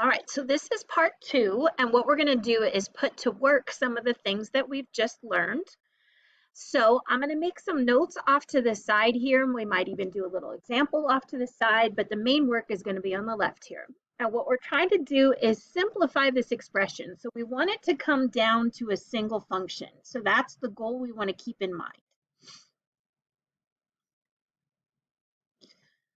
All right, so this is part 2, and what we're going to do is put to work some of the things that we've just learned. So I'm going to make some notes off to the side here, and we might even do a little example off to the side, but the main work is going to be on the left here. And what we're trying to do is simplify this expression. So we want it to come down to a single function. So that's the goal we want to keep in mind.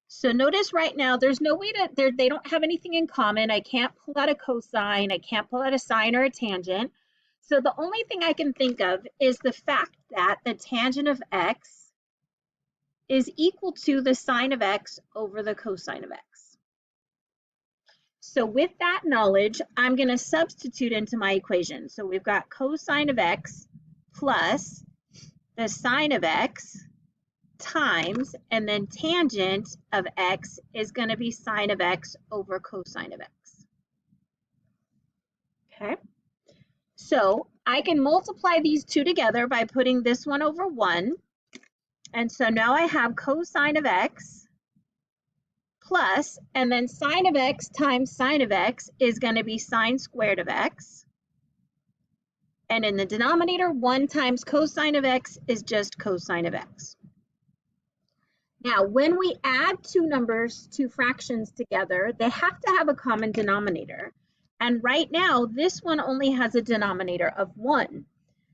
So notice right now, there's no way to, they don't have anything in common. I can't pull out a cosine. I can't pull out a sine or a tangent. So the only thing I can think of is the fact that the tangent of x is equal to the sine of x over the cosine of x. So with that knowledge, I'm going to substitute into my equation. So we've got cosine of x plus the sine of x times, and then tangent of x is going to be sine of x over cosine of x. Okay, so I can multiply these two together by putting this one over 1. And so now I have cosine of x plus, and then sine of x times sine of x is going to be sine squared of x. And in the denominator, 1 times cosine of x is just cosine of x. Now, when we add two fractions together, they have to have a common denominator. And right now, this one only has a denominator of 1.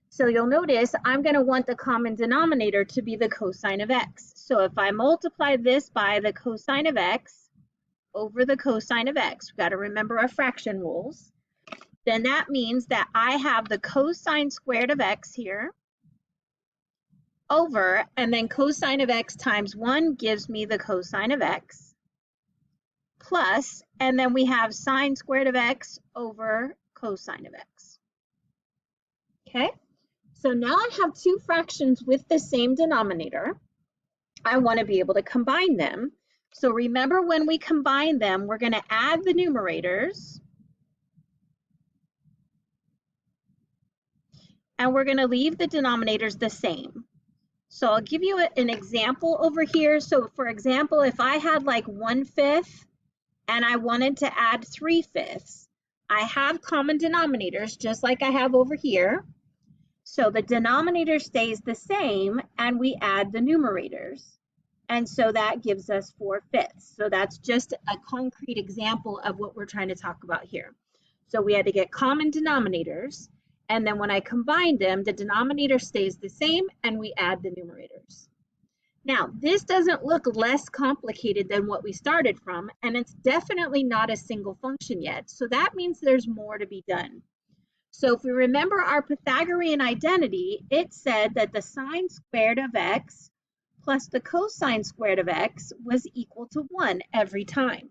So you'll notice I'm going to want the common denominator to be the cosine of x. So if I multiply this by the cosine of x over the cosine of x, we've got to remember our fraction rules, then that means that I have the cosine squared of x here over, and then cosine of x times 1 gives me the cosine of x, plus, and then we have sine squared of x over cosine of x. Okay, so now I have two fractions with the same denominator. I want to be able to combine them. So remember, when we combine them, we're going to add the numerators, and we're going to leave the denominators the same. So I'll give you an example over here. So for example, if I had like 1/5 and I wanted to add 3/5, I have common denominators just like I have over here. So the denominator stays the same and we add the numerators. And so that gives us 4/5. So that's just a concrete example of what we're trying to talk about here. So we had to get common denominators. And then when I combine them, the denominator stays the same and we add the numerators. Now, this doesn't look less complicated than what we started from, and it's definitely not a single function yet. So that means there's more to be done. So if we remember our Pythagorean identity, it said that the sine squared of x plus the cosine squared of x was equal to 1 every time.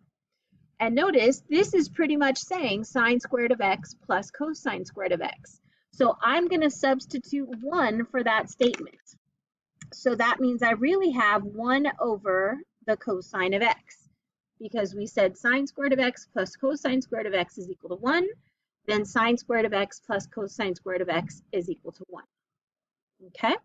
And notice this is pretty much saying sine squared of x plus cosine squared of x. So I'm going to substitute 1 for that statement. So that means I really have 1 over the cosine of x, because we said sine squared of x plus cosine squared of x is equal to 1. Then sine squared of x plus cosine squared of x is equal to 1. Okay,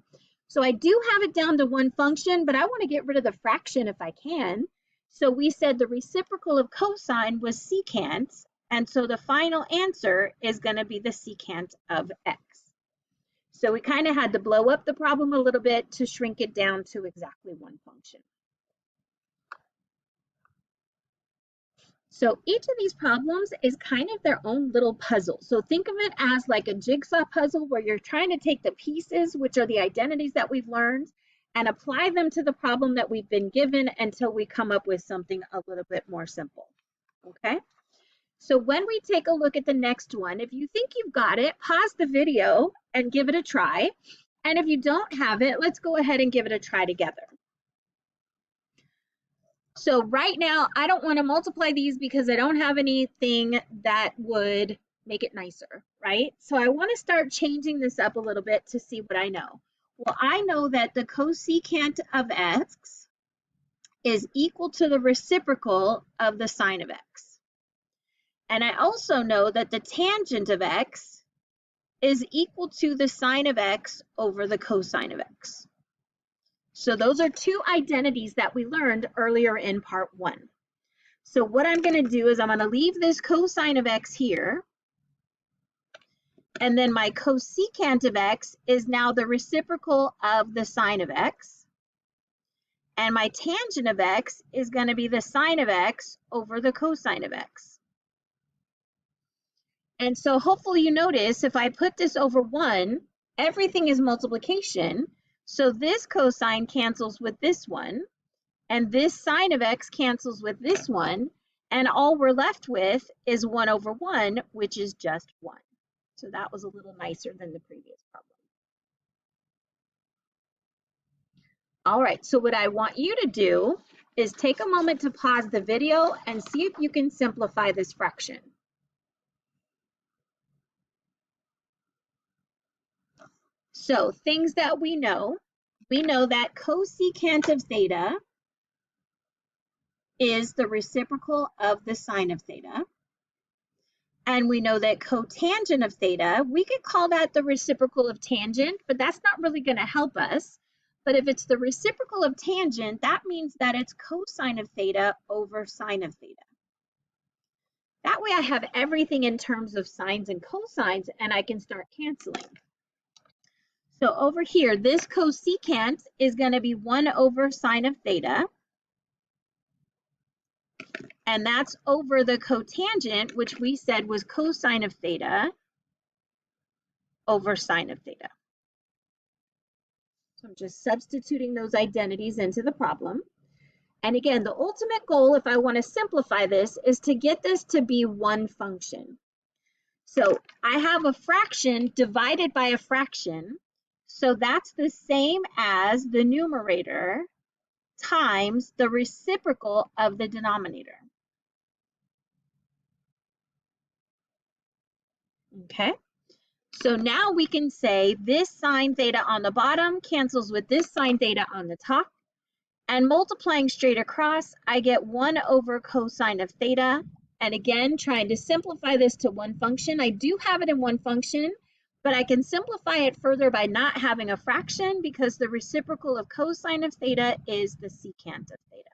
so I do have it down to one function, but I want to get rid of the fraction if I can. So we said the reciprocal of cosine was secant, and so the final answer is going to be the secant of x. So we kind of had to blow up the problem a little bit to shrink it down to exactly one function. So each of these problems is kind of their own little puzzle. So think of it as like a jigsaw puzzle where you're trying to take the pieces, which are the identities that we've learned, and apply them to the problem that we've been given until we come up with something a little bit more simple. Okay? So when we take a look at the next one, if you think you've got it, pause the video and give it a try. And if you don't have it, let's go ahead and give it a try together. So right now, I don't want to multiply these because I don't have anything that would make it nicer, right? So I want to start changing this up a little bit to see what I know. Well, I know that the cosecant of x is equal to the reciprocal of the sine of x. And I also know that the tangent of x is equal to the sine of x over the cosine of x. So those are two identities that we learned earlier in part 1. So what I'm going to do is I'm going to leave this cosine of x here. And then my cosecant of x is now the reciprocal of the sine of x. And my tangent of x is going to be the sine of x over the cosine of x. And so hopefully you notice if I put this over 1, everything is multiplication. So this cosine cancels with this one, and this sine of x cancels with this one, and all we're left with is 1 over 1, which is just 1. So that was a little nicer than the previous problem. All right, so what I want you to do is take a moment to pause the video and see if you can simplify this fraction. So things that we know that cosecant of theta is the reciprocal of the sine of theta. And we know that cotangent of theta, we could call that the reciprocal of tangent, but that's not really going to help us. But if it's the reciprocal of tangent, that means that it's cosine of theta over sine of theta. That way I have everything in terms of sines and cosines, and I can start canceling. So over here, this cosecant is going to be 1 over sine of theta. And that's over the cotangent, which we said was cosine of theta over sine of theta. So I'm just substituting those identities into the problem. And again, the ultimate goal, if I want to simplify this, is to get this to be one function. So I have a fraction divided by a fraction. So that's the same as the numerator times the reciprocal of the denominator. Okay, so now we can say this sine theta on the bottom cancels with this sine theta on the top. And multiplying straight across, I get 1 over cosine of theta. And again, trying to simplify this to one function. I do have it in one function, but I can simplify it further by not having a fraction because the reciprocal of cosine of theta is the secant of theta.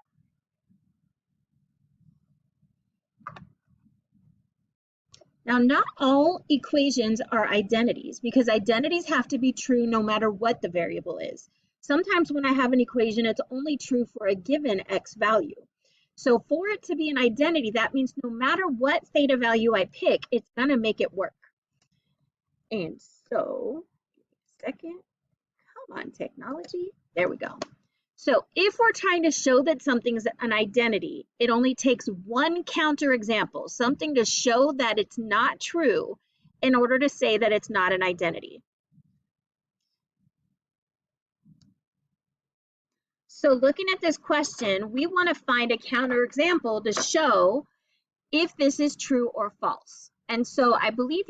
Now, not all equations are identities because identities have to be true no matter what the variable is. Sometimes when I have an equation, it's only true for a given x value. So for it to be an identity, that means no matter what theta value I pick, it's going to make it work. And so, second, come on, technology. There we go. So if we're trying to show that something's an identity, it only takes one counterexample, something to show that it's not true in order to say that it's not an identity. So looking at this question, we want to find a counterexample to show if this is true or false. And so I believe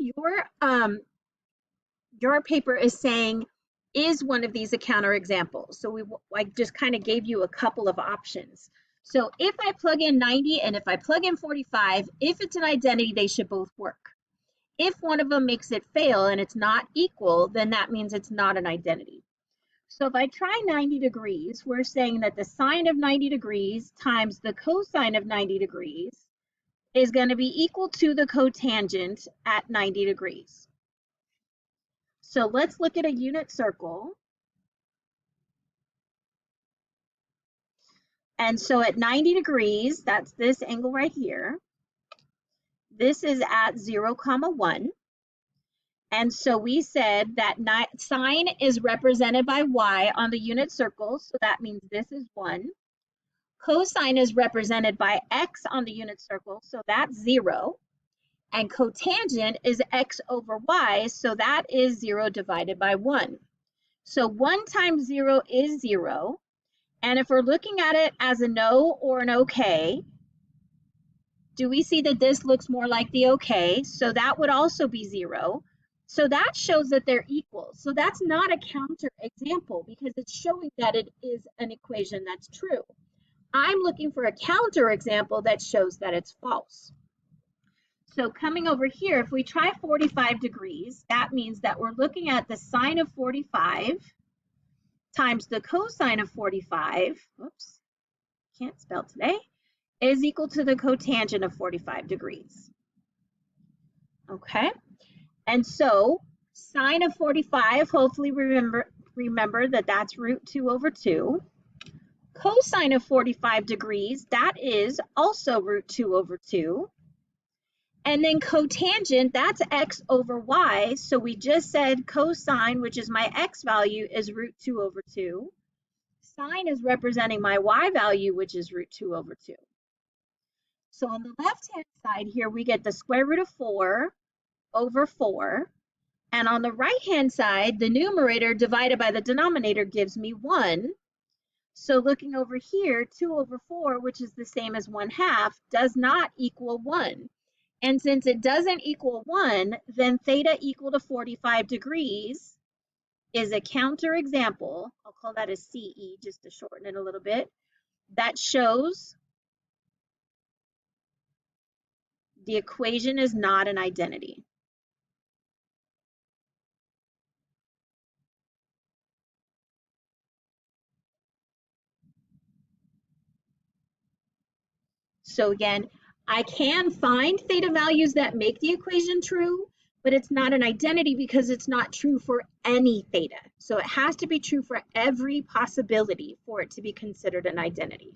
your paper is saying, is one of these a counterexample? So I just kind of gave you a couple of options. So if I plug in 90 and if I plug in 45, if it's an identity, they should both work. If one of them makes it fail and it's not equal, then that means it's not an identity. So if I try 90 degrees, we're saying that the sine of 90 degrees times the cosine of 90 degrees is going to be equal to the cotangent at 90 degrees. So let's look at a unit circle. And so at 90 degrees, that's this angle right here. This is at 0, 1. And so we said that sine is represented by y on the unit circle. So that means this is 1. Cosine is represented by x on the unit circle. So that's 0. And cotangent is x over y, so that is 0 divided by 1. So 1 times 0 is 0. And if we're looking at it as a no or an okay, do we see that this looks more like the okay? So that would also be 0. So that shows that they're equal. So that's not a counterexample because it's showing that it is an equation that's true. I'm looking for a counterexample that shows that it's false. So coming over here, if we try 45 degrees, that means that we're looking at the sine of 45 times the cosine of 45, oops, can't spell today, is equal to the cotangent of 45 degrees. Okay, and so sine of 45, hopefully remember that that's root 2 over 2. Cosine of 45 degrees, that is also root 2 over 2. And then cotangent, that's x over y. So we just said cosine, which is my x value, is root 2 over 2. Sine is representing my y value, which is root 2 over 2. So on the left-hand side here, we get the square root of 4 over 4. And on the right-hand side, the numerator divided by the denominator gives me 1. So looking over here, 2 over 4, which is the same as 1/2, does not equal 1. And since it doesn't equal 1, then theta equal to 45 degrees is a counterexample. I'll call that a CE just to shorten it a little bit. That shows the equation is not an identity. So again, I can find theta values that make the equation true, but it's not an identity because it's not true for any theta. So it has to be true for every possibility for it to be considered an identity.